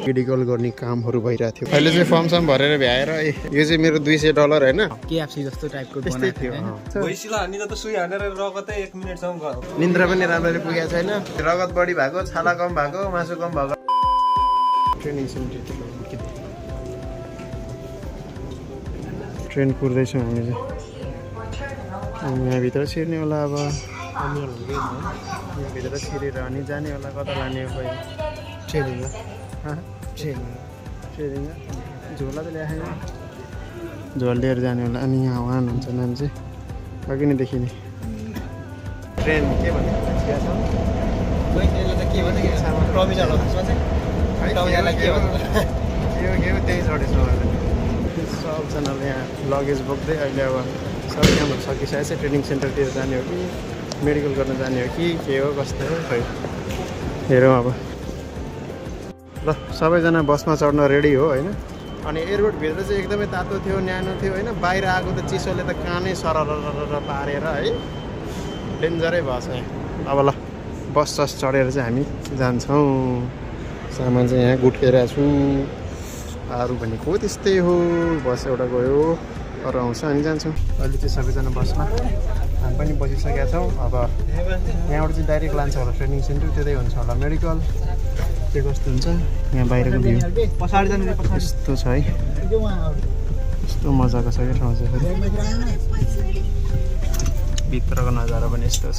medical गर्ने कामहरु भइरा थियो अहिले चाहिँ फर्म सम भरेर भ्याएर यो चाहिँ मेरो $200 हैन केएफसी जस्तो टाइपको बनाएको थियो भइसिला हानी त सुई हानेर रगतै 1 मिनेटसम्म गयो निन्द्रा पनि राम्ररी पुगेको छैन रगत बढी भएको छाला कम भएको मासु कम भएको ट्रेनिङ सेन्टर ट्रेन कुर्दैछौँ हामी चाहिँ यहाँ भित्र छिर्ने होला अब यहाँ भित्र छिरेर अनि जाने होला कता लाने हो कोही ट्रेनिङ झोला त ल्याएन झोल लिएर जाने होला अनि यहाँ वाहन हुन्छ मान्छे अघि नै देखिने ट्रेन के भन्ने त्यही चढेछौँ सबजनाले यहाँ लगेज बोक्दै अहिले अब सबै कामहरू सकिसकेको छ ट्रेनिङ सेन्टरतिर जाने हो कि मेडिकल गर्न जाने हो कि के हो कस्तो हो खै हेरौँ अब ल सबैजना बसमा चढ्न रेडी हो होइन अनि एयरपोर्टभित्र चाहिँ एकदमै तातो थियो न्यानो थियो होइन बाहिर आएको त चिसोले त कानै सरर पारेर है डेन्जरै भएछ अब ल बस सस चढेर चाहिँ हामी जान्छौँ सामान चाहिँ यहाँ गुट्केर छु अरू भनेको त्यस्तै हो बस एउटा गयो अरू आउँछ अनि जान्छौँ अहिले चाहिँ सबैजना बसमा हामी पनि बसिसकेका छौँ अब यहाँबाट चाहिँ डाइरेक्ट लान्छ होला ट्रेनिङ सेन्टर त्यतै हुन्छ होला मेडिकल के कस्तो हुन्छ यहाँ बाहिरको भ्यू यस्तो छ है यस्तो मजाको छ क्या ठाउँ चाहिँ भित्रको नजारा पनि यस्तो छ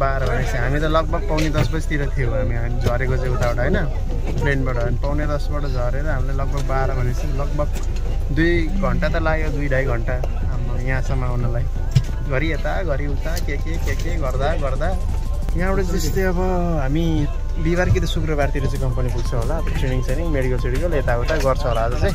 12 भनेपछि हामी त लगभग पौने 10 बजीतिर थियौँ हामी झरेको चाहिँ उताबाट होइन ट्रेनबाट पौने 10बाट झरेर हामीले लगभग 12 भनेपछि लगभग 2 घन्टा त लाग्यो 2-2.5 घन्टा हाम्रो यहाँसम्म आउनलाई घरि यता घरि उता के गर्दा यहाँबाट जस्तै अब हामी बिहिबार कि त शुक्रबारतिर चाहिँ कम्पनी पुग्छ होला ट्रेनिङ मेडिकल यताउता गर्छ होला आज चाहिँ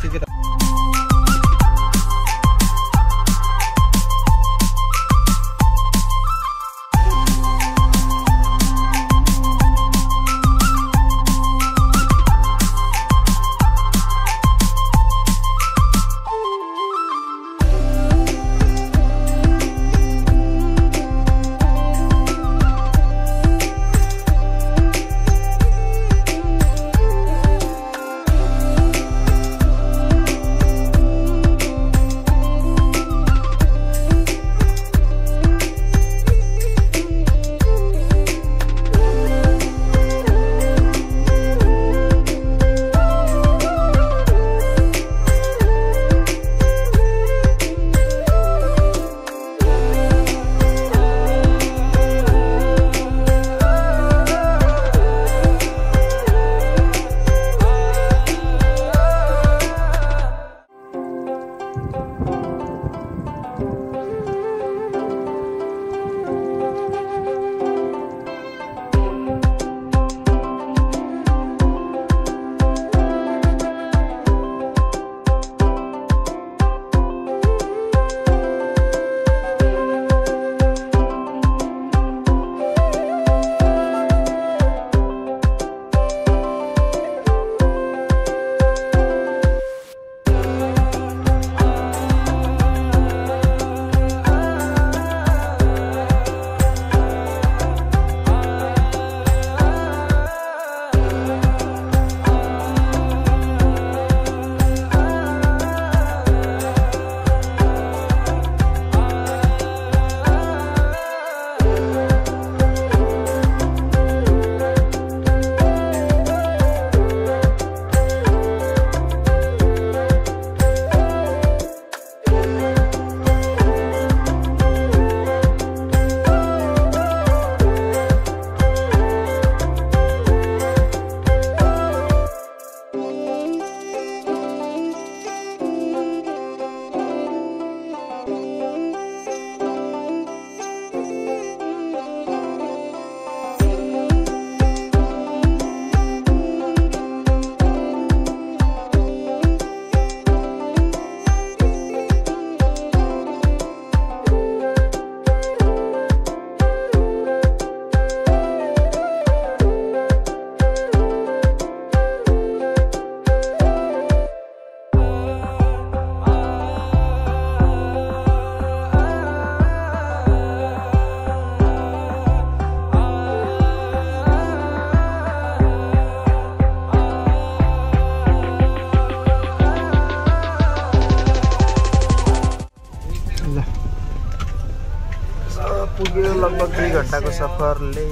पुग्यो लगभग 2 घन्टाको सफरले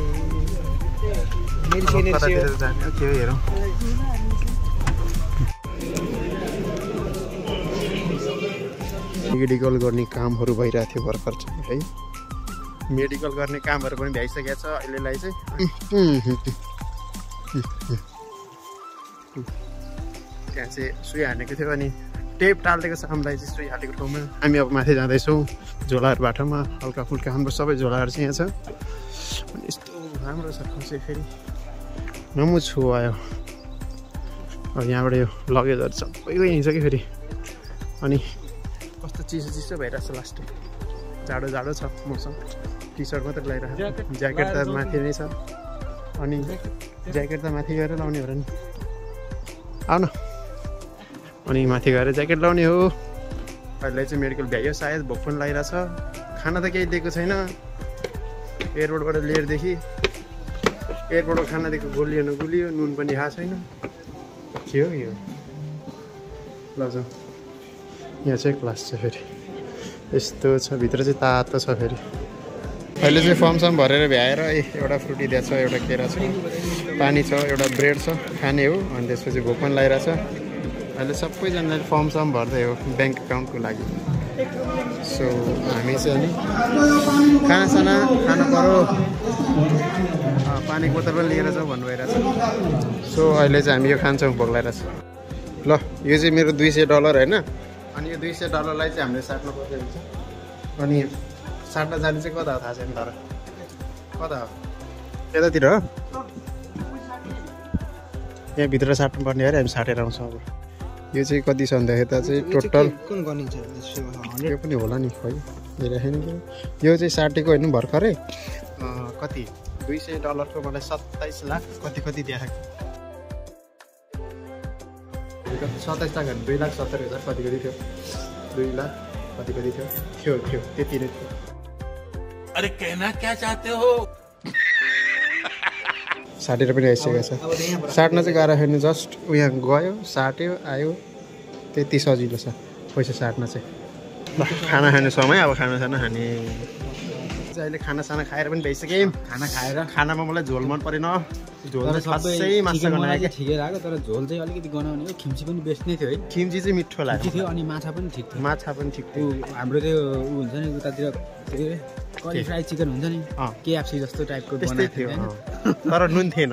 कतातिर जाने हो के हेरौँ मेडिकल गर्ने कामहरू भइरहेको थियो भर्खर चाहिँ है मेडिकल गर्ने कामहरू पनि भइसकेको छ अहिलेलाई चाहिँ त्यहाँ चाहिँ सुई हानेको थियो अनि टेप टालिदिएको छ हामीलाई चाहिँ सुई हालेको ठाउँमा हामी अब माथि जाँदैछौँ झोलाहरू बाटोमा हल्का फुल्का हाम्रो सबै झोलाहरू चाहिँ यहाँ छ अनि यस्तो राम्रो छ ठाउँ चाहिँ फेरि नमु छु आयो अब यहाँबाट यो लगेजहरू सबैको हिँड्छ कि फेरि अनि कस्तो चिसो चिसो भइरहेको छ लास्ट जाडो जाडो छ मौसम टी सर्ट मात्रै लगाइरहेको ज्याकेट त माथि नै छ अनि ज्याकेट त माथि गएर लाउने हो र नि आऊ न अनि माथि गएर ज्याकेट लाउने हो अहिले चाहिँ मेडिकल भ्याइयो सायद भोक पनि लागिरहेछ खाना त केही दिएको छैन एयरपोर्टबाट लिएरदेखि एयरपोर्टको खानादेखि गुलियो नगुलियो नुन पनि खाएको छैन के हो यो ल जाउँ यहाँ चाहिँ क्लास छ फेरि यस्तो छ भित्र चाहिँ तातो छ फेरि अहिले चाहिँ फर्मसम भरेर भ्याएर एउटा फ्रुटी दिएको छ एउटा केरा छ पानी छ एउटा ब्रेड छ खाने हो अनि त्यसपछि भोक पनि लागिरहेछ अहिले सबैजनाले फर्मसम भर्दै हो ब्याङ्क एकाउन्टको लागि सो हामी चाहिँ अनि खानासाना खानु पऱ्यो पानीको बोतल पनि लिएर जाउँ भन्नु भइरहेछ सो अहिले चाहिँ हामी यो खान्छौँ भोक लागिरहेछ ल यो चाहिँ मेरो $200 होइन अनि यो $200लाई चाहिँ हामीले साट्नु पर्ने हुन्छ अनि साट्न जाने चाहिँ कता हो थाहा छैन तर कता हो यतातिर हो यहाँभित्र साट्नुपर्ने अरे हामी साटेर आउँछौँ अब यो चाहिँ कति छ भन्दाखेरि त चाहिँ टोटल यो पनि होला नि खै हेरेन यो चाहिँ साटेको होइन भर्खरै कति $200 मलाई 27 लाख कति देखाएको 27 लाख 2,70,000 कति थियो 2 लाख कति थियो त्यति नै थियो अरे कहना क्या चाहते हो साटेर पनि आइसकेको छ साट्न चाहिँ गाह्रो छैन जस्ट उहाँ गयो साट्यो आयो त्यति सजिलो छ पैसा साट्न चाहिँ ल खाना खाने समय अब खानासाना खाने अहिले खानासाना खाएर पनि भइसक्यो खाना खाएर खानामा मलाई झोल मन परेन झोल चाहिँ खासै माछा बनाएको ठिकै लाग्यो तर झोल चाहिँ अलिकति गनाउने हो खिम्ची पनि बेस्ट नै थियो है खिम्ची चाहिँ मिठो लाग्यो थियो अनि माछा पनि ठिक थियो थियो हाम्रो त्यो हुन्छ नि उतातिर करी फ्राई चिकन हुन्छ नि केएफसी जस्तो टाइपको त्यस्तै थियो तर नुन थिएन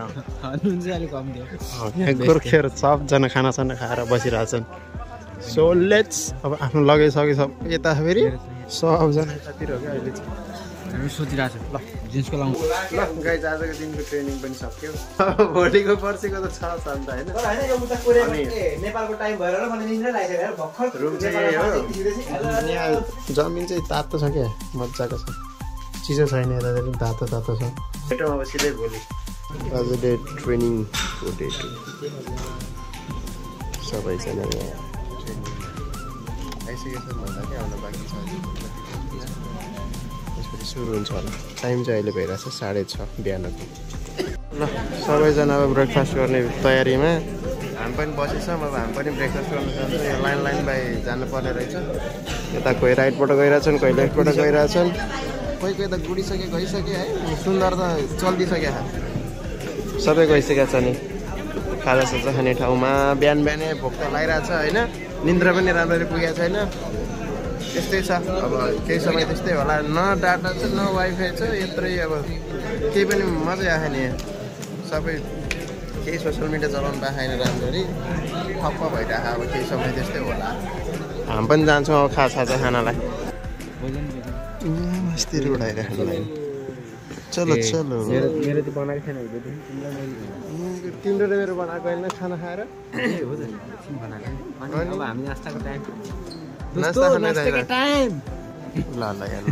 नुन चाहिँ अलिक कम थियो यहाँ गोर्खेहरू सबजना खानासाना खाएर बसिरहेछन् सो लेट्स अब आफ्नो लगाइसके सब यता फेरि सबजना यतातिर हो क्या अहिले चाहिँ हामी सोचिरहेको छौँ ल जिन्सको लाउँ ल गाइज आजको दिनको ट्रेनिङ पनि सक्यो भोलिको पर्सिको त छ अन्त होइन नेपालको टाइम भएर मलाई निन्द्रा लागिसक्यो भर्खर रुम चाहिँ यही हो यहाँ जमिन चाहिँ तातो छ क्या मजाको छ चिसो छैन यता पनि तातो छ छिटो अब सिधै भोलि आज डे ट्रेनिङको डे सबैजना आइसकेको छ भन्दा के आउनु बाँकी छ त्यसपछि सुरु हुन्छ होला टाइम चाहिँ अहिले भइरहेछ 6:30 बिहानको ल सबैजना अब ब्रेकफास्ट गर्ने तयारीमा हामी पनि बसेछौँ अब हामी पनि ब्रेकफास्ट गर्नु जान्छौँ यहाँ लाइन बाई जानुपर्ने रहेछ यता कोही राइटबाट गइरहेछन् कोही लेफ्टबाट गइरहेछन् कोही त गुडिसके गइसक्यो है सुन्दर त चल्दिसक्यो सबै गइसकेको छ नि खाजासाजा खाने ठाउँमा बिहानै भोक त लागिरहेछ होइन निन्द्रा पनि राम्ररी पुगेको छैन त्यस्तै छ अब केही समय त्यस्तै होला न डाटा छ न वाइफाई छ यत्रै अब केही पनि मजै आएन यहाँ सबै केही सोसियल मिडिया चलाउनु पाएन राम्ररी ठप्प भइरहेको अब केही समय त्यस्तै होला हामी पनि जान्छौँ अब खाजा खानालाई मस्ती उडाइराख्नुलाई चलो मेरो त बनाएको थिएन तिम्रो र मेरो बनाएको होइन खाना खाएर बनाएको हामी नास्ताको टाइम नास्ताको टाइम ल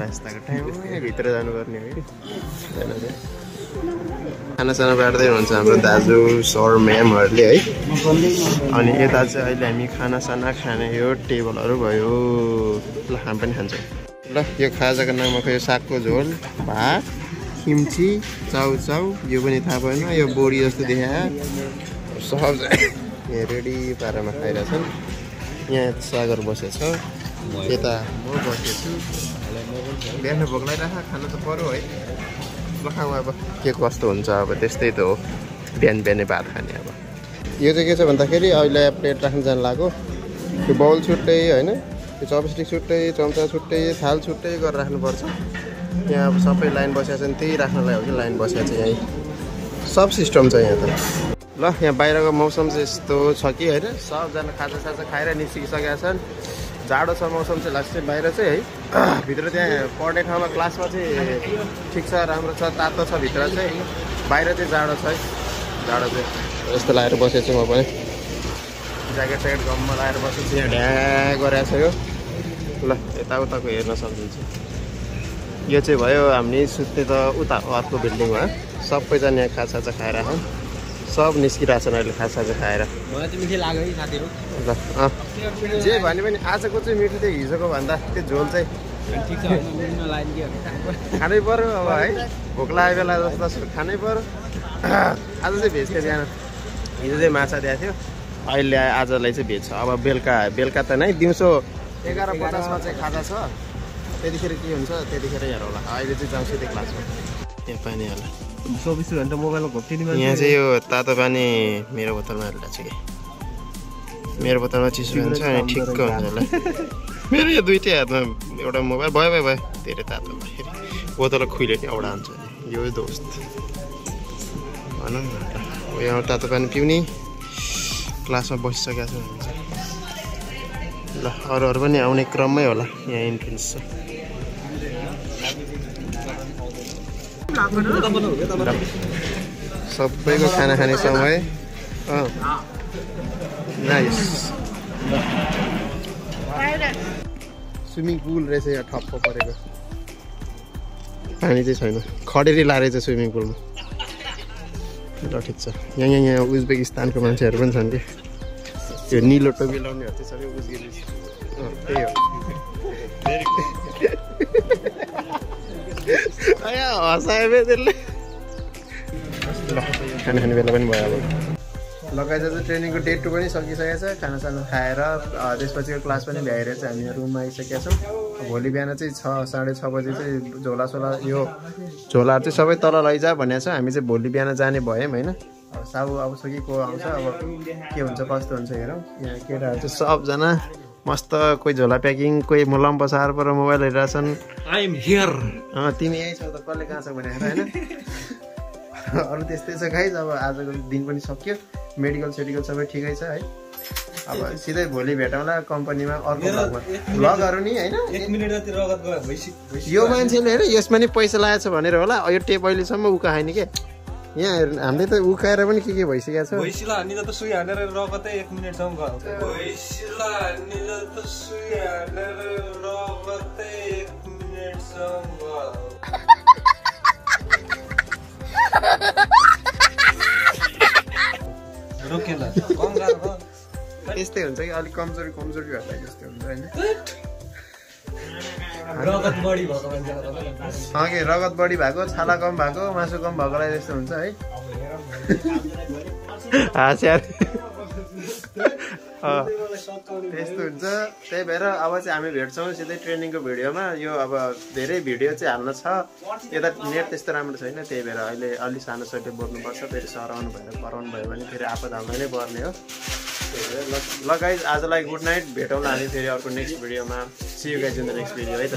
नास्ताको टाइम भित्र जानुपर्ने हो खानासाना बाँड्दै हुन्छ हाम्रो दाजु सर म्यामहरूले है अनि यता चाहिँ अहिले हामी खानासाना खाने यो टेबलहरू भयो ल हामी पनि खान्छौँ ल यो खाजाको नाममा खै यो सागको झोल भात खिम्ची चाउचाउ यो पनि थाहा भएन यो बोडी जस्तो देखा सब यहाँ रेडी पारामा खाइरहेछन् यहाँ सागर बसेछ यता म बसेछु बिहान भोक लागिरहेको खानु त पर्यो है ल खाउँ अब के कस्तो हुन्छ अब त्यस्तै त हो बिहान बिहानै भात खाने अब यो चाहिँ के छ भन्दाखेरि अहिले प्लेट राख्न जानु लाग्यो त्यो बाउल छुट्टै होइन त्यो चपस्टिक छुट्टै चम्चा छुट्टै थाल छुट्टै गरेर राख्नुपर्छ यहाँ अब सबै लाइन बसेको छ नि त्यही राख्नलाई हो कि लाइन बसेको छ यहीँ सब सिस्टम छ यहाँ त ल यहाँ बाहिरको मौसम चाहिँ यस्तो छ कि होइन सबजना खाजासाजा खाएर निस्किसकेका छन् जाडो छ मौसम चाहिँ लाग्छ बाहिर चाहिँ है भित्र त्यहाँ पढ्ने ठाउँमा क्लासमा चाहिँ ठिक छ राम्रो छ तातो छ भित्र चाहिँ बाहिर चाहिँ जाडो छ है जाडो चाहिँ यस्तो लगाएर बसेको छु म पनि ज्याकेट स्याकेट गममा लगाएर बसेको छु यहाँ ढ्या गरेको छ यो ल यताउताको हेर्न सक्नुहुन्छ यो चाहिँ भयो हामी सुत्ने त उता अर्को बिल्डिङमा सबैजना यहाँ खाजासाजा खाएर सब निस्किरहेछन् अहिले खाजासाजा खाएर मलाई चाहिँ मिठो लाग्यो है साथीहरू ल जे भने पनि आजको चाहिँ मिठो थियो हिजोको भन्दा त्यो झोल चाहिँ ठिक छ खानै पर्यो अब है भोक लागेको बेला जस्तो खानै पर्यो आज चाहिँ भेज थियो बिहान हिजो चाहिँ माछा दिएको थियो अहिले आजलाई चाहिँ भेज छ अब बेलुका त नै दिउँसो 11:50मा चाहिँ खाजा छ त्यतिखेर के हुन्छ त्यतिखेर हेरौँ होला अहिले चाहिँ जाउँछु त्यो क्लासमा त्यहाँ पानी होला 24 घण्टा मोबाइलमा घोप्टिने यहाँ चाहिँ यो तातो पानी मेरो बोतलमा हालिरहेको छु कि मेरो बोतलमा चिसो हुन्छ अनि ठिक्क हुन्छ होला मेरो यो दुइटै हातमा एउटा मोबाइल भयो धेरै तातो फेरि बोतल खुइले नि एउटा हुन्छ यो दोस्त भनौँ न यहाँ तातो पानी पिउने क्लासमा बसिसकेको छ हामी चाहिँ ल अरूहरू पनि आउने क्रममै होला यहाँ इन्ट्रेन्स छ सबैको खाना खाने समय नाइस स्विमिङ पुल रहेछ यहाँ ठप्प परेको पानी चाहिँ छैन खडेरी लाएर चाहिँ स्विमिङ पुलमा ल ठिक छ यहाँ उज्बेकिस्तानको मान्छेहरू पनि छन् कि त्यो निलो टोपी लाउनेहरू चाहिँ सबै उज्बेकिस्तान त्यही हो हँसायो त्यसले ल खाना खाने बेला पनि भयो अब लगाएर चाहिँ ट्रेनिङको डे 2 पनि सकिसकेको छ खानासाना खाएर त्यसपछिको क्लास पनि भ्याएर चाहिँ हामी रुममा आइसकेका छौँ भोलि बिहान चाहिँ 6-6:30 बजी चाहिँ झोलासोला यो झोलाहरू चाहिँ सबै तल लैजा भनेको छ हामी चाहिँ भोलि बिहान जाने भयौँ होइन अब साबु आउँछ कि को आउँछ अब के हुन्छ कस्तो हुन्छ हेरौँ यहाँ केटाहरू चाहिँ सबजना मस्त कोही झोला प्याकिङ कोही मलम बसाएर पर मोबाइल हेरिरहेछन् आई एम हियर तिमी यहीँ छौ त कसले कहाँ छ भनेर होइन अरू त्यस्तै छ गाइज अब आजको दिन पनि सक्यो मेडिकल सेडिकल सबै ठिकै छ है अब सिधै भोलि भेटौँला कम्पनीमा अर्को भ्लगहरू नि होइन 1 मिनेट जति रगत गयो भइसक्यो यो मान्छेले हेर यसमा नि पैसा लगाएको छ भनेर होला यो टेप अहिलेसम्म उकाएन के यहाँ हामीले त उकाएर पनि के भइसकेको छ भइसिला हान्ने त सुई हानेर रगतै 1 मिनेटसम्म गयो भइसिला हान्ने त सुई हानेर रगतै 1 मिनेटसम्म गयो रोकेला कम गाह्रो यस्तै हुन्छ कि अलिक कमजोरी भएर जस्तै हुन्छ होइन रगत बढी भएको मान्छेलाई रगत बढी भएको छाला कम भएको मासु कम भएकोलाई जस्तो हुन्छ है त्यस्तो हुन्छ त्यही भएर अब चाहिँ हामी भेट्छौँ सिधै ट्रेनिङको भिडियोमा यो अब धेरै भिडियो चाहिँ हाल्न छ यता नेट त्यस्तो राम्रो छैन त्यही भएर अहिले अलि सानो सैले बोल्नुपर्छ फेरि सराउनु भएर कराउनु भयो भने फेरि आपद हाल्नै नै पर्ने हो ल गाइज आजलाई गुड नाइट भेटौँला हामी फेरि अर्को नेक्स्ट भिडियोमा see you guys in the next video है त